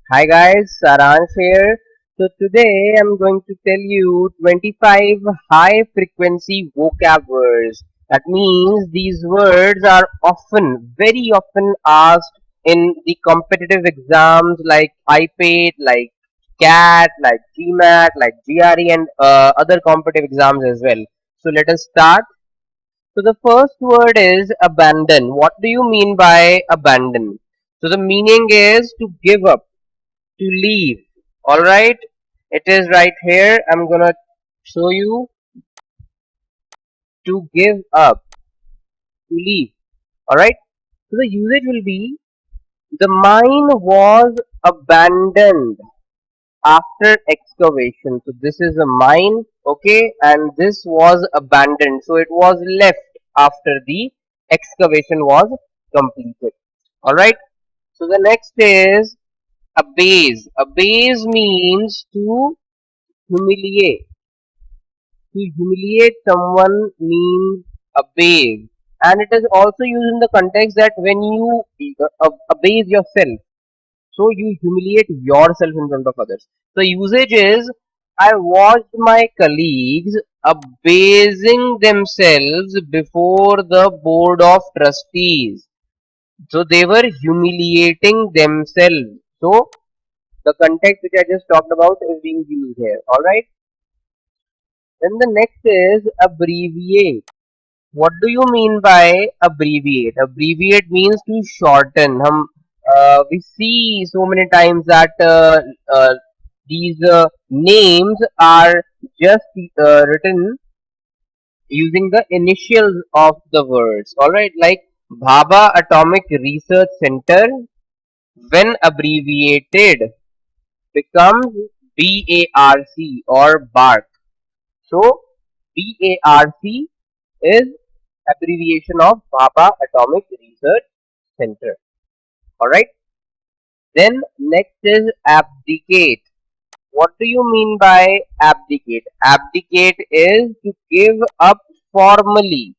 Hi guys, Saransh here. So today I'm going to tell you 25 high frequency vocab words. That means these words are very often asked in the competitive exams like iPATE, like CAT, like GMAT, like GRE and other competitive exams as well. So let us start. So the first word is abandon. What do you mean by abandon? So the meaning is to give up, to leave. Alright, it is right here. I'm gonna show you. To give up, to leave. Alright, so the usage will be the mine was abandoned after excavation. So this is a mine, okay, and this was abandoned, so it was left after the excavation was completed. Alright, so the next is abase. Abase means to humiliate. To humiliate someone means abase, and it is also used in the context that when you abase yourself, so you humiliate yourself in front of others. The usage is I watched my colleagues abasing themselves before the board of trustees. So they were humiliating themselves. So the context which I just talked about is being used here. Alright. Then the next is abbreviate. What do you mean by abbreviate? Abbreviate means to shorten. We see so many times that these names are just written using the initials of the words. Alright, like Bhabha Atomic Research Center, when abbreviated, becomes BARC or BARC. So, BARC is abbreviation of Bhabha Atomic Research Center. Alright. Then next is abdicate. What do you mean by abdicate? Abdicate is to give up formally.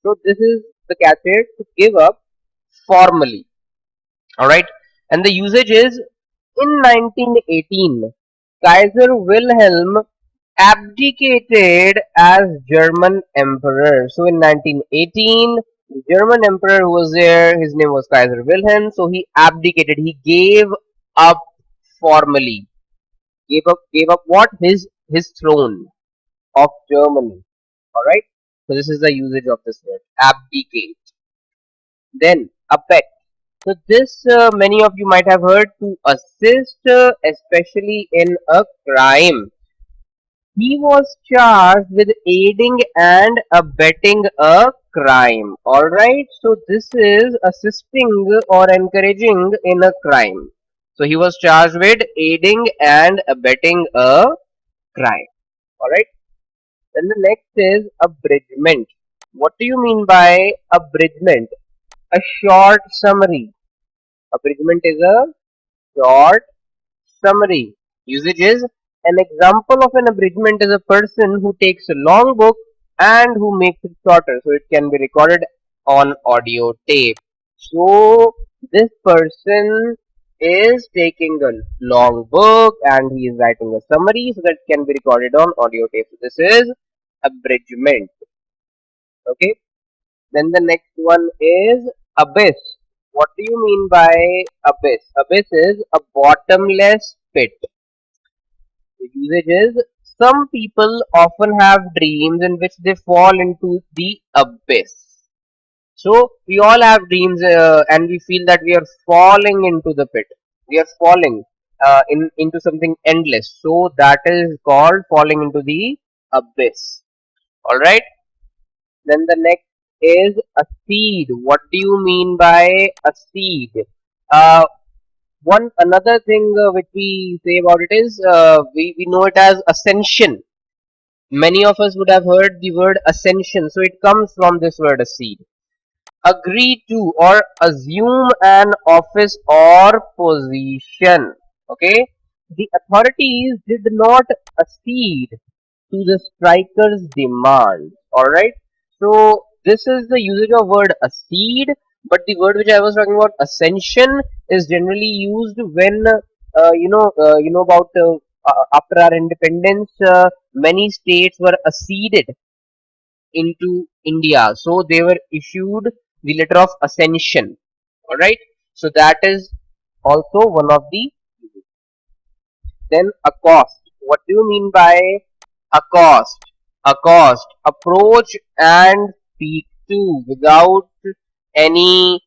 So this is the catch here, to give up formally. Alright. And the usage is in 1918, Kaiser Wilhelm abdicated as German emperor. So in 1918, the German emperor who was there, his name was Kaiser Wilhelm. So he abdicated. He gave up formally. Gave up what? His throne of Germany. All right. So this is the usage of this word, abdicate. Then Abet. So this many of you might have heard, to assist, especially in a crime. He was charged with aiding and abetting a crime. Alright, so this is assisting or encouraging in a crime. So he was charged with aiding and abetting a crime. Alright, then the next is abridgement. What do you mean by abridgement? A short summary. Abridgement is a short summary. Usage is an example of an abridgment is a person who takes a long book and who makes it shorter so it can be recorded on audio tape. So this person is taking a long book and he is writing a summary so that it can be recorded on audio tape. So this is abridgment. Okay. Then the next one is abyss. What do you mean by abyss? Abyss is a bottomless pit. The usage is some people often have dreams in which they fall into the abyss. So we all have dreams and we feel that we are falling into the pit. We are falling into something endless. So that is called falling into the abyss. Alright. Then the next is a seed. What do you mean by a seed? Uh, One another thing which we say about it is we know it as ascension. Many of us would have heard the word ascension, so it comes from this word accede. Agree to or assume an office or position. Okay, the authorities did not accede to the striker's demand. All right, so this is the usage of word accede, but the word which I was talking about, ascension, is generally used when you know about after our independence, many states were acceded into India. So they were issued the letter of ascension. All right. So that is also one of the. Then accost. What do you mean by accost? Accost. Approach and speak to without any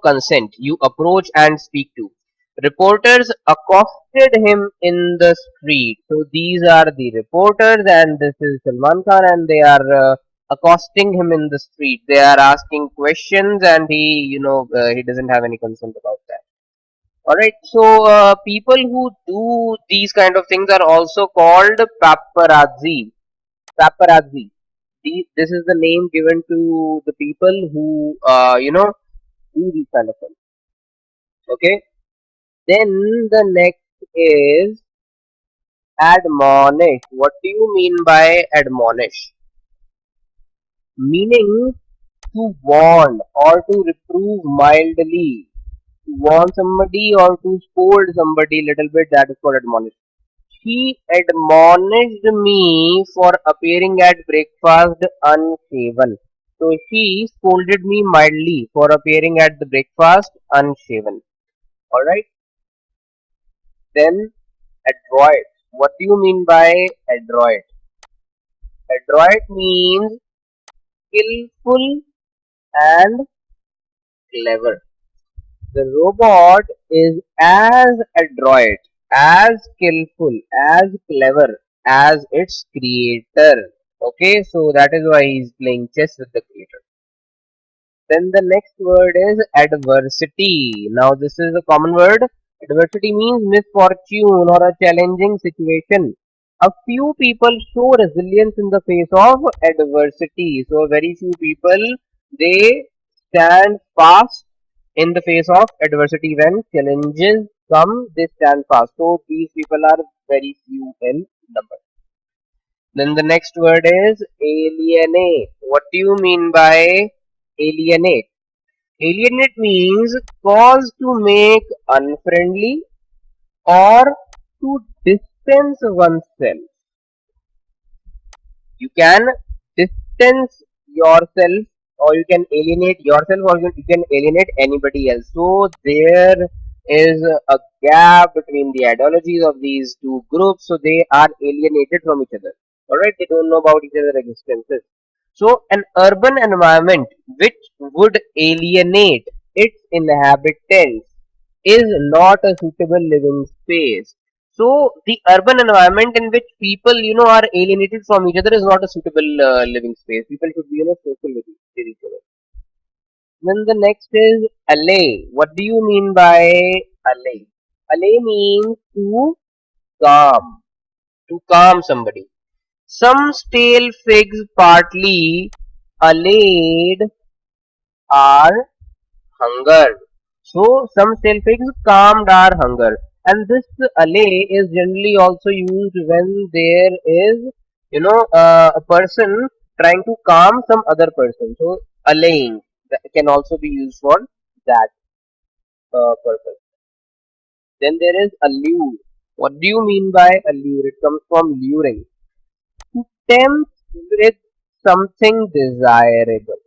consent. You approach and speak to. Reporters accosted him in the street. So these are the reporters, and this is Salman Khan, and they are accosting him in the street. They are asking questions, and he doesn't have any consent about that. All right. So people who do these kind of things are also called paparazzi. Paparazzi. This is the name given to the people who do these kind of things. Okay. Then the next is admonish. What do you mean by admonish? Meaning to warn or to reprove mildly. To warn somebody or to scold somebody little bit, that is called admonish. She admonished me for appearing at breakfast unshaven. So she scolded me mildly for appearing at the breakfast unshaven. Alright. Then adroit. What do you mean by adroit? Adroit means skillful and clever. The robot is as adroit, as skillful, as clever as its creator. Okay, so that is why he is playing chess with the creator. Then the next word is adversity. Now this is a common word. Adversity means misfortune or a challenging situation. A few people show resilience in the face of adversity. So very few people, they stand fast in the face of adversity. When challenges come, they stand fast. So these people are very few in number. Then the next word is alienate. What do you mean by alienate? Alienate means cause to make unfriendly or to distance oneself. You can distance yourself, or you can alienate yourself, or you can alienate anybody else. So there is a gap between the ideologies of these two groups, so they are alienated from each other. All right, they don't know about each other's existences. So an urban environment which would alienate its inhabitants is not a suitable living space. So the urban environment in which people, are alienated from each other is not a suitable living space. People should be, social with each other. Then the next is allay. What do you mean by allay? Allay means calm, to calm somebody. Some stale figs partly allayed our hunger. So some stale figs calmed our hunger. And this allay is generally also used when there is, a person trying to calm some other person. So allaying that can also be used for that purpose. Then there is allure. What do you mean by allure? It comes from luring. To tempt with something desirable.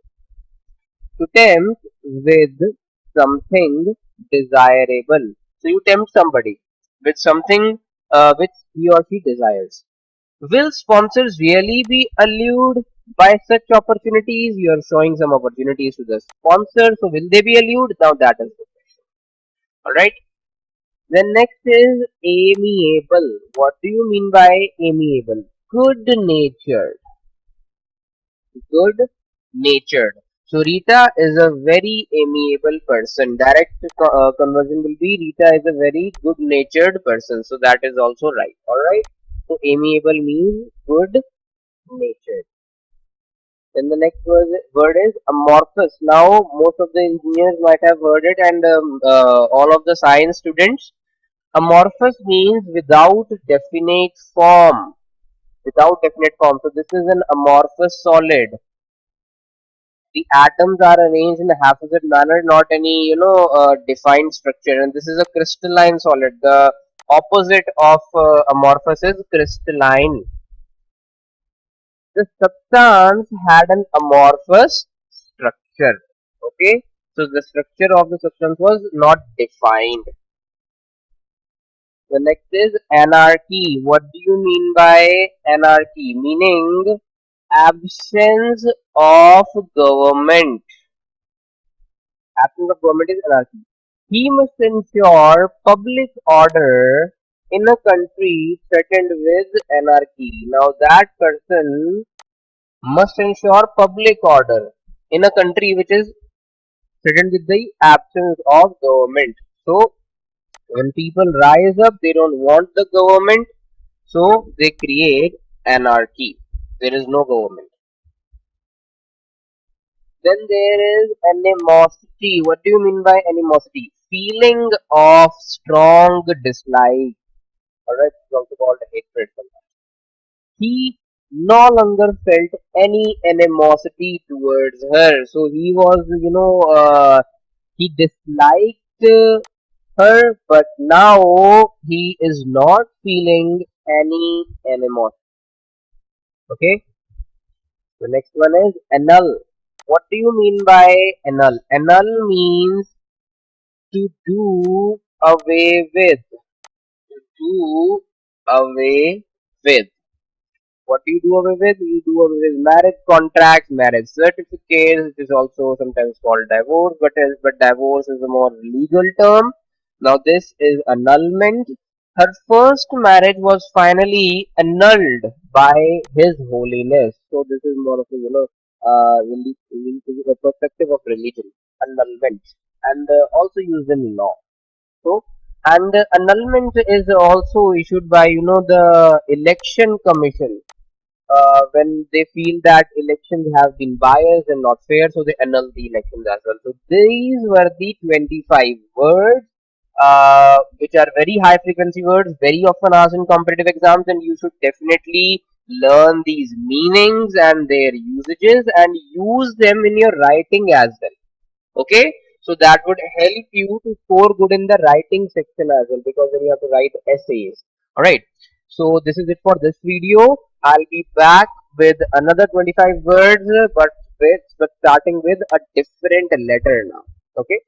To tempt with something desirable. So you tempt somebody with something which he or she desires. Will sponsors really be allured by such opportunities? You are showing some opportunities to the sponsor. So will they be allured? Now that is the question. Alright. Then next is amiable. What do you mean by amiable? Good natured. Good natured. So Rita is a very amiable person. Direct conversion will be Rita is a very good natured person. So that is also right. Alright. So amiable means good natured. Then the next word is amorphous. Now most of the engineers might have heard it, and all of the science students. Amorphous means without definite form. Without definite form. So this is an amorphous solid. The atoms are arranged in a haphazard manner, not any defined structure. And this is a crystalline solid. The opposite of amorphous is crystalline. The substance had an amorphous structure. Okay, so the structure of the substance was not defined. The next is anarchy. What do you mean by anarchy? Meaning absence of government. Absence of government is anarchy. He must ensure public order in a country threatened with anarchy. Now that person must ensure public order in a country which is threatened with the absence of government. So when people rise up, they don't want the government, so they create anarchy. There is no government. Then there is animosity. What do you mean by animosity? Feeling of strong dislike. Alright, it's also called hatred. He no longer felt any animosity towards her. So he was, he disliked her, but now he is not feeling any animosity. Okay. The next one is annul. What do you mean by annul? Annul means to do away with. To do away with. What do you do away with? You do away with marriage contracts, marriage certificates, which is also sometimes called divorce, but divorce is a more legal term. Now this is annulment. Her first marriage was finally annulled by His Holiness. So this is more of a a perspective of religion, annulment, and also used in law. So and annulment is also issued by the election commission when they feel that elections have been biased and not fair, so they annul the elections as well. So these were the 25 words, which are very high frequency words, very often asked in competitive exams, and you should definitely learn these meanings and their usages and use them in your writing as well. Okay, so that would help you to score good in the writing section as well, because then you have to write essays. All right, so this is it for this video. I'll be back with another 25 words, but starting with a different letter now. Okay.